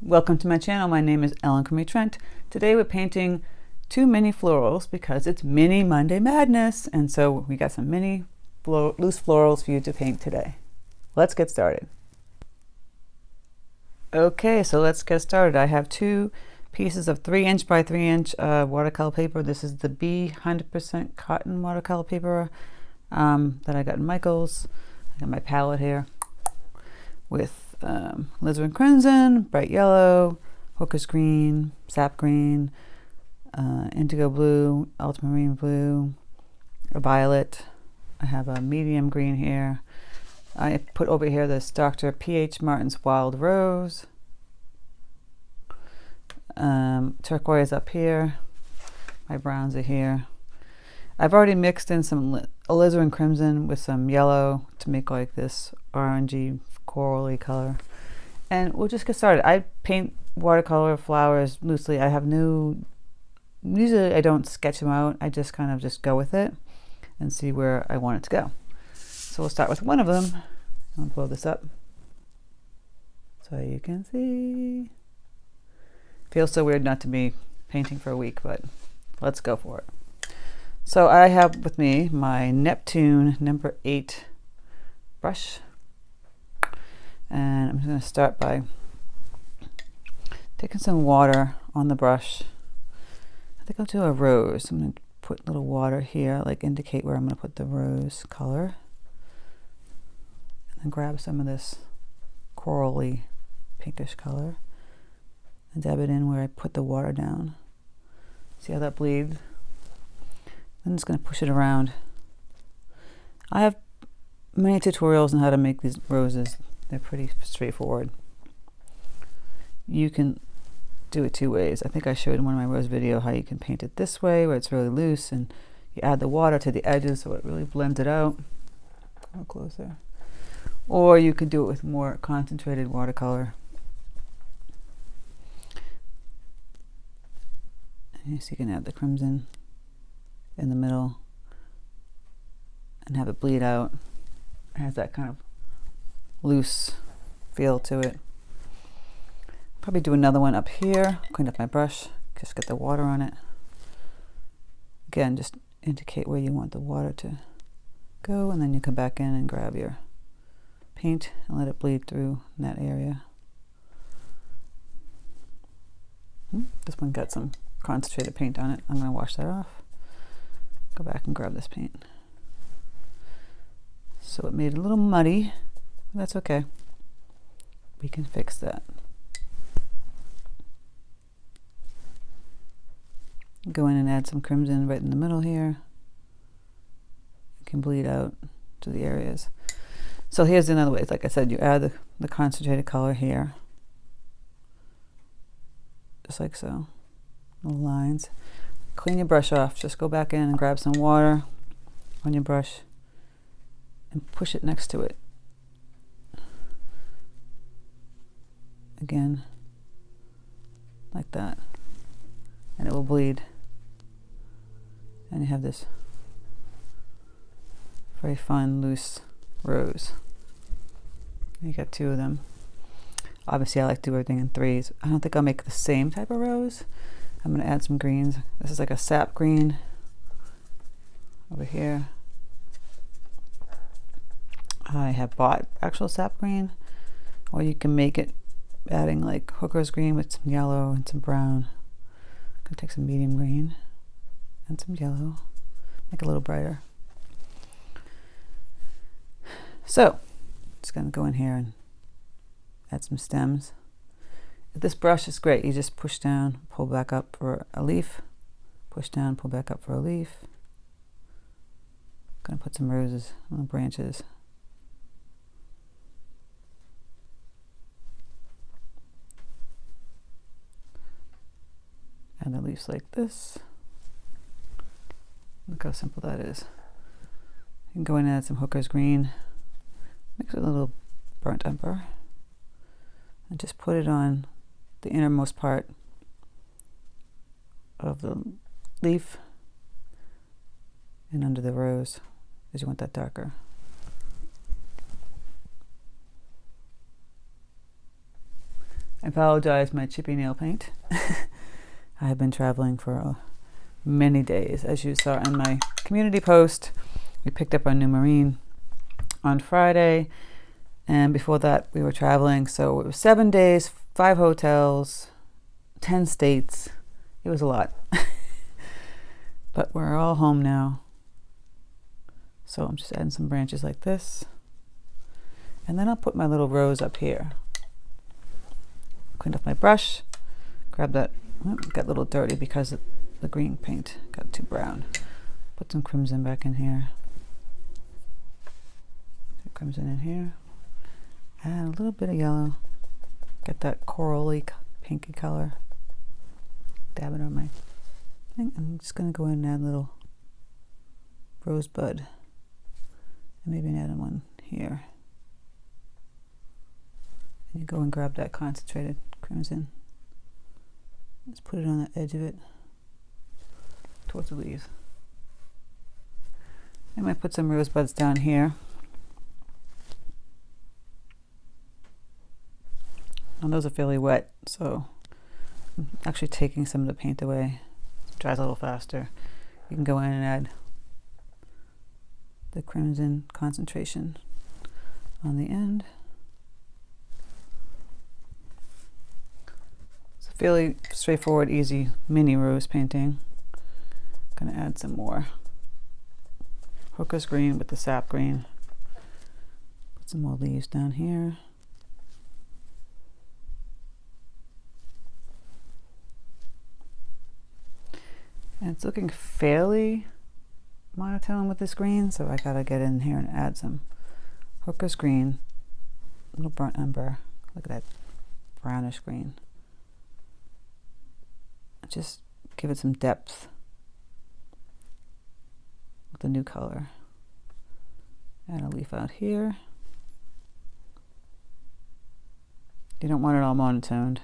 Welcome to my channel. My name is Crimi-Trent. Today we're painting two mini florals because it's Mini Monday Madness, and so we got some mini loose florals for you to paint today. Let's get started. Okay, so let's get started. I have two pieces of 3" by 3" watercolor paper. This is the B 100% cotton watercolor paper that I got in Michael's. I got my palette here with alizarin crimson, bright yellow, hooker's green, sap green, indigo blue, ultramarine blue, a violet. I have a medium green here. I put over here this Dr. P.H. Martin's Wild Rose. Turquoise up here. My browns are here. I've already mixed in some alizarin crimson with some yellow to make like this orangey corally color, and we'll just get started. I paint watercolor flowers loosely. Usually I don't sketch them out. I just kind of just go with it and see where I want it to go. So we'll start with one of them. I'll blow this up so you can see. Feels so weird not to be painting for a week, but let's go for it. So I have with me my Neptune number 8 brush. And I'm just going to start by taking some water on the brush. I think I'll do a rose. I'm going to put a little water here, like indicate where I'm going to put the rose color. And then grab some of this corally pinkish color and dab it in where I put the water down. See how that bleeds? I'm just going to push it around. I have many tutorials on how to make these roses. They're pretty straightforward. You can do it two ways. I think I showed in one of my rose videos how you can paint it this way, where it's really loose, and you add the water to the edges so it really blends it out. A little closer. Or you could do it with more concentrated watercolor. And so you can add the crimson in the middle and have it bleed out. It has that kind of loose feel to it. Probably do another one up here. Clean up my brush, just get the water on it. Again, just indicate where you want the water to go, and then you come back in and grab your paint and let it bleed through in that area. This one got some concentrated paint on it. I'm going to wash that off. Go back and grab this paint. So it made it a little muddy. That's okay. We can fix that. Go in and add some crimson right in the middle here. You can bleed out to the areas. So here's another way. Like I said, you add the concentrated color here. Just like so. Little lines. Clean your brush off. Just go back in and grab some water on your brush and push it next to it. Again, like that, and it will bleed, and you have this very fun loose rose. You got two of them. Obviously I like to do everything in threes. I don't think I'll make the same type of rose. I'm going to add some greens. This is like a sap green over here. I have bought actual sap green, or you can make it adding like hooker's green with some yellow and some brown. I'm gonna take some medium green and some yellow, make it a little brighter. So just gonna go in here and add some stems. This brush is great. You just push down, pull back up for a leaf, push down, pull back up for a leaf. Gonna put some roses on the branches. And the leaves like this. Look how simple that is. You can go in and add some hooker's green, mix it with a little burnt umber, and just put it on the innermost part of the leaf and under the rose, because you want that darker. I apologize, my chippy nail paint. I have been traveling for many days. As you saw in my community post, we picked up our new Marine on Friday, and before that we were traveling, so it was 7 days, 5 hotels, 10 states. It was a lot. But we're all home now. So I'm just adding some branches like this. And then I'll put my little rose up here. Cleaned off my brush, grab that, got a little dirty because the green paint got too brown. Put some crimson back in here. Crimson in here. Add a little bit of yellow. Get that corally pinky color. Dab it on my thing. I'm just going to go in and add a little rosebud. And maybe add one here. And you go and grab that concentrated crimson. Just put it on the edge of it towards the leaves. I might put some rosebuds down here. And those are fairly wet, so I'm actually taking some of the paint away. It dries a little faster. You can go in and add the crimson concentration on the end. It's a fairly straightforward, easy mini rose painting. I'm gonna add some more hooker's green with the sap green. Put some more leaves down here. And it's looking fairly monotone with this green, so I gotta get in here and add some hooker's green, a little burnt umber. Look at that brownish green. Just give it some depth with the new color. Add a leaf out here. You don't want it all monotoned.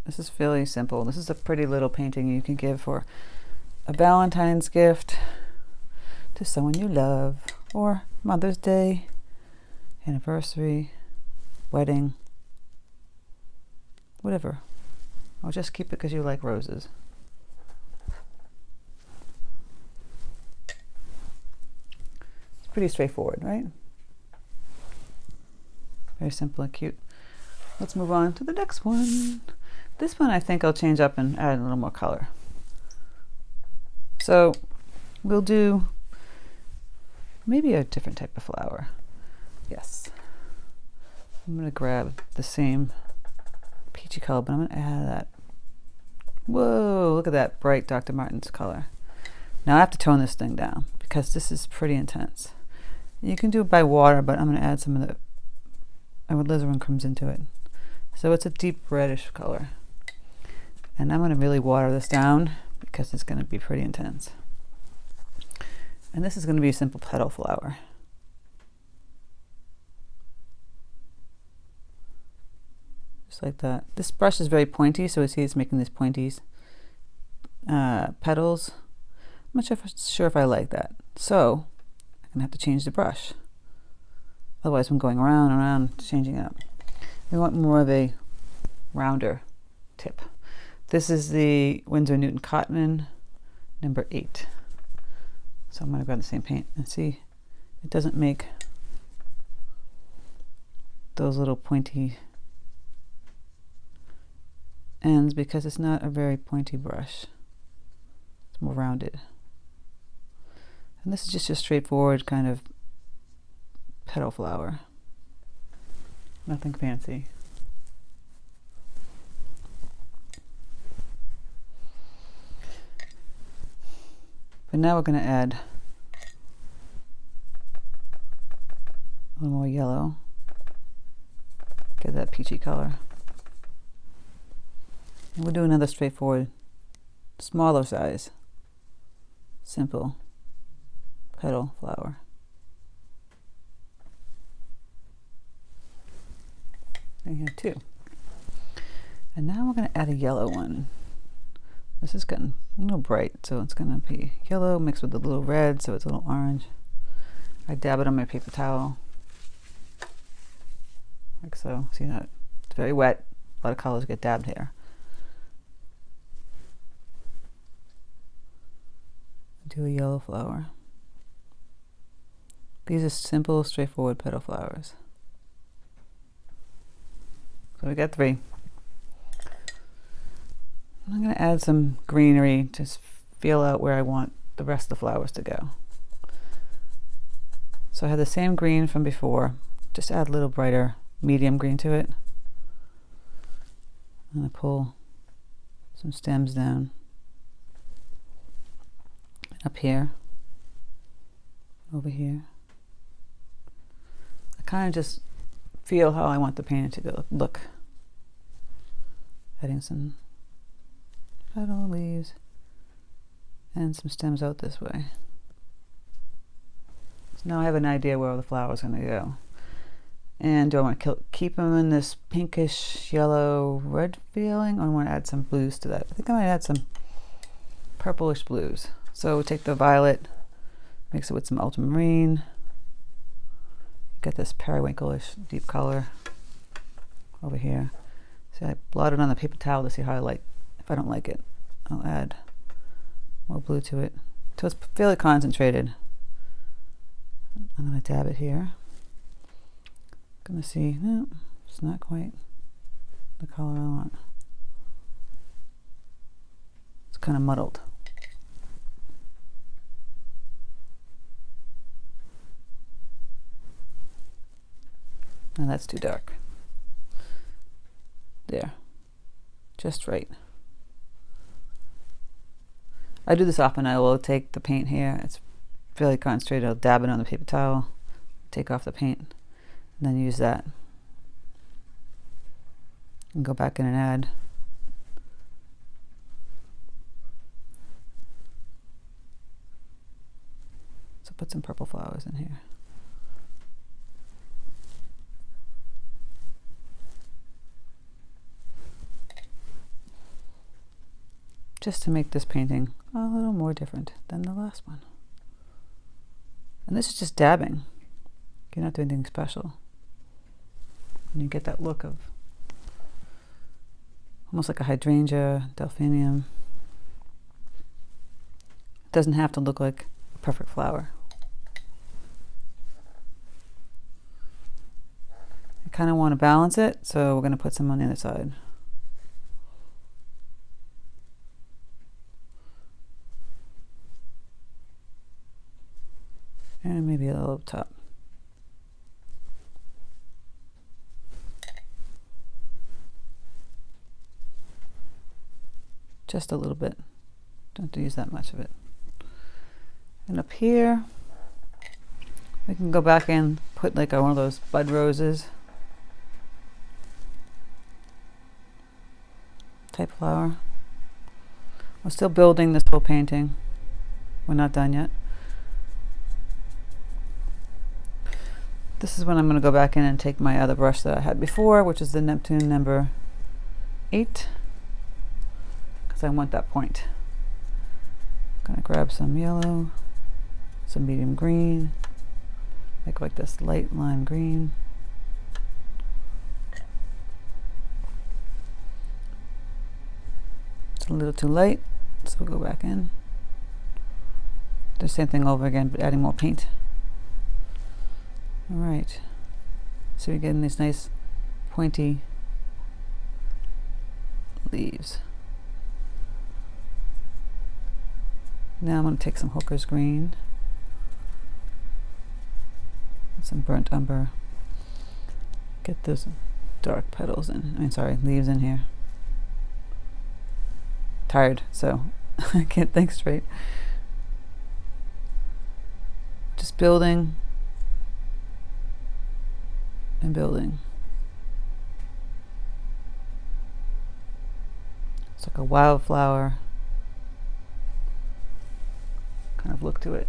This is fairly simple. This is a pretty little painting you can give for a Valentine's gift to someone you love, or Mother's Day, anniversary, wedding, whatever. Or just keep it because you like roses. It's pretty straightforward, right? Very simple and cute. Let's move on to the next one. This one I think I'll change up and add a little more color. So we'll do maybe a different type of flower. Yes. I'm going to grab the same peachy color, but I'm going to add that. Whoa, look at that bright Dr. Martens color. Now I have to tone this thing down because this is pretty intense. You can do it by water, but I'm going to add some of the alizarin crimson to it. So it's a deep reddish color. And I'm going to really water this down because it's going to be pretty intense. And this is going to be a simple petal flower. Just like that. This brush is very pointy, so you see it's making these pointy petals. I'm not sure if I like that. So I'm going to have to change the brush. Otherwise I'm going around and around changing it up. We want more of a rounder tip. This is the Winsor Newton Cotman number 8. So I'm going to grab the same paint and see it doesn't make those little pointy ends because it's not a very pointy brush. It's more rounded. And this is just a straightforward kind of petal flower. Nothing fancy. But now we're going to add a little more yellow. Get that peachy color. And we'll do another straightforward, smaller size, simple petal flower. And here too. And now we're going to add a yellow one. This is getting a little bright, so it's going to be yellow mixed with a little red, so it's a little orange. I dab it on my paper towel, like so. See that? It's very wet. A lot of colors get dabbed here. Do a yellow flower. These are simple, straightforward petal flowers. So we got 3. I'm going to add some greenery to feel out where I want the rest of the flowers to go. So I have the same green from before, just add a little brighter medium green to it. I'm going to pull some stems down up here, over here. I kind of just feel how I want the painting to look. Adding some petal leaves and some stems out this way. So now I have an idea where the flower is going to go. And do I want to keep them in this pinkish yellow red feeling, or I want to add some blues to that? I think I might add some purplish blues. So take the violet, mix it with some ultramarine. Get this periwinkle-ish deep color over here. See, I blot it on the paper towel to see how I like. If I don't like it, I'll add more blue to it. So it's fairly concentrated. I'm going to dab it here. Gonna see, no, it's not quite the color I want. It's kind of muddled. Now that's too dark. There, just right. I do this often. I will take the paint here. It's fairly concentrated. I'll dab it on the paper towel, take off the paint, and then use that. And go back in and add. So put some purple flowers in here. Just to make this painting a little more different than the last one. And this is just dabbing. You're not doing anything special. And you get that look of almost like a hydrangea, delphinium. It doesn't have to look like a perfect flower. I kind of want to balance it, so we're going to put some on the other side. And maybe a little top. Just a little bit. Don't have to use that much of it. And up here, we can go back and put like one of those bud roses type flower. We're still building this whole painting. We're not done yet. This is when I'm going to go back in and take my other brush that I had before, which is the Neptune number 8, because I want that point. I'm going to grab some yellow, some medium green, make like this light lime green. It's a little too light, so we'll go back in. Do the same thing over again, but adding more paint. All right, so we're getting these nice pointy leaves. Now I'm going to take some Hooker's green, and some burnt umber. Get those dark petals in. Leaves in here. Tired, so I can't think straight. Just building and building. It's like a wildflower kind of look to it.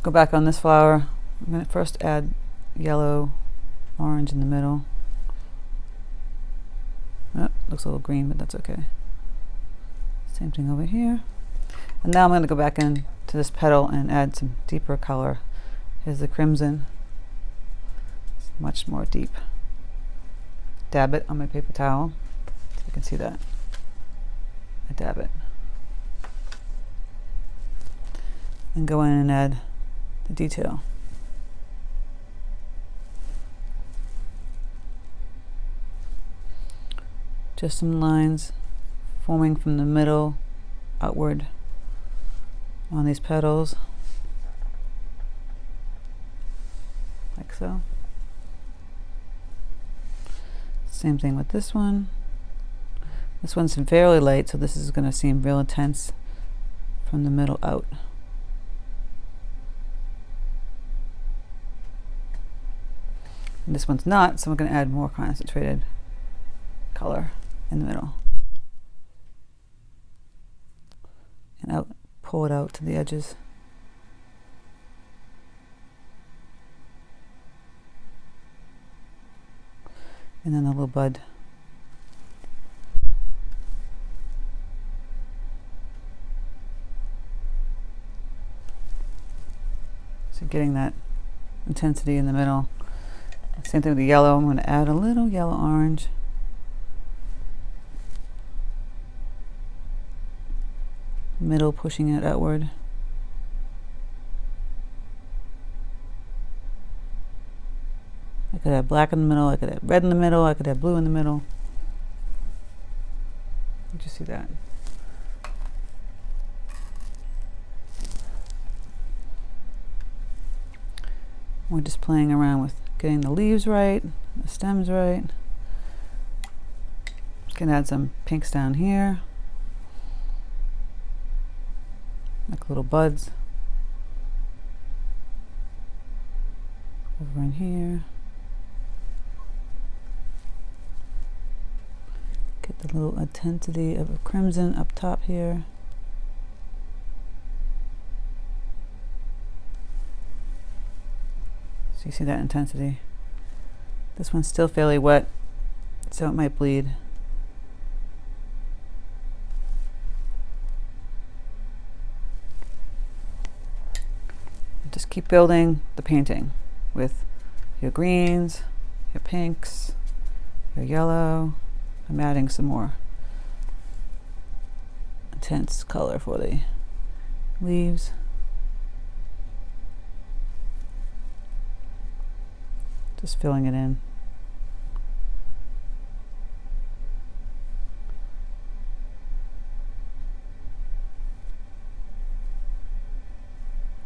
Go back on this flower. I'm going to first add yellow, orange in the middle. Oh, looks a little green, but that's okay. Same thing over here. And now I'm going to go back in to this petal and add some deeper color. Here's the crimson. It's much more deep. Dab it on my paper towel so you can see that. I dab it. And go in and add the detail. Just some lines forming from the middle outward on these petals, like so. Same thing with this one. This one's fairly light, so this is going to seem real intense from the middle out. And this one's not, so we're going to add more concentrated color in the middle. And out, pull it out to the edges. And then a little bud. So getting that intensity in the middle. Same thing with the yellow. I'm going to add a little yellow orange. Middle pushing it outward. I could have black in the middle, I could have red in the middle, I could have blue in the middle. Did you see that? We're just playing around with getting the leaves right, the stems right. Gonna add some pinks down here, like little buds. Over in here. Get the little intensity of a crimson up top here. So you see that intensity. This one's still fairly wet, so it might bleed. Just keep building the painting with your greens, your pinks, your yellow. I'm adding some more intense color for the leaves. Just filling it in.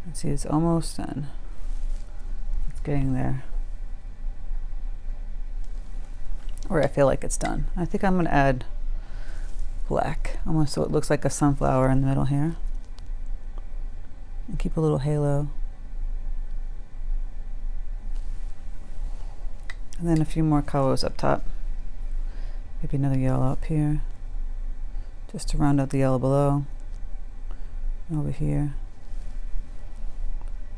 Let's see, it's almost done. It's getting there. Or I feel like it's done. I think I'm going to add black, almost so it looks like a sunflower in the middle here. And keep a little halo. And then a few more colors up top. Maybe another yellow up here. Just to round out the yellow below. Over here.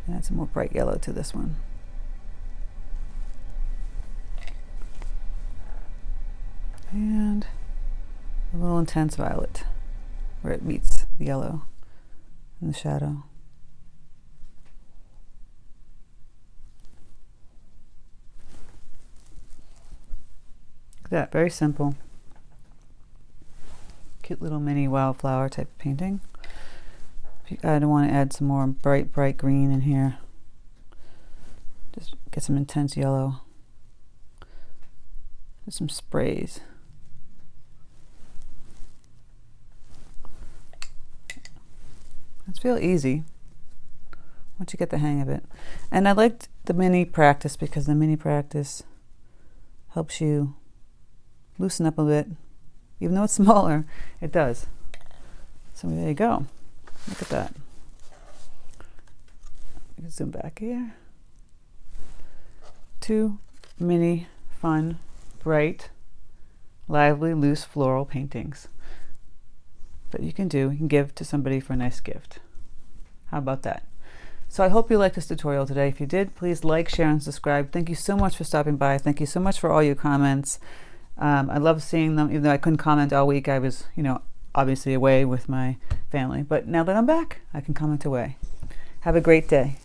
And add some more bright yellow to this one. And a little intense violet where it meets the yellow in the shadow. Look at that, very simple. Cute little mini wildflower type of painting. I don't want to add some more bright green in here. Just get some intense yellow. Just some sprays. It's real easy once you get the hang of it. And I liked the mini practice because the mini practice helps you loosen up a bit. Even though it's smaller, it does. So there you go. Look at that. You can zoom back here. 2 mini, fun, bright, lively, loose floral paintings that you can give to somebody for a nice gift. How about that? So I hope you liked this tutorial today. If you did, please like, share, and subscribe. Thank you so much for stopping by. Thank you so much for all your comments. I love seeing them, even though I couldn't comment all week. I was, you know, obviously away with my family. But now that I'm back, I can comment away. Have a great day.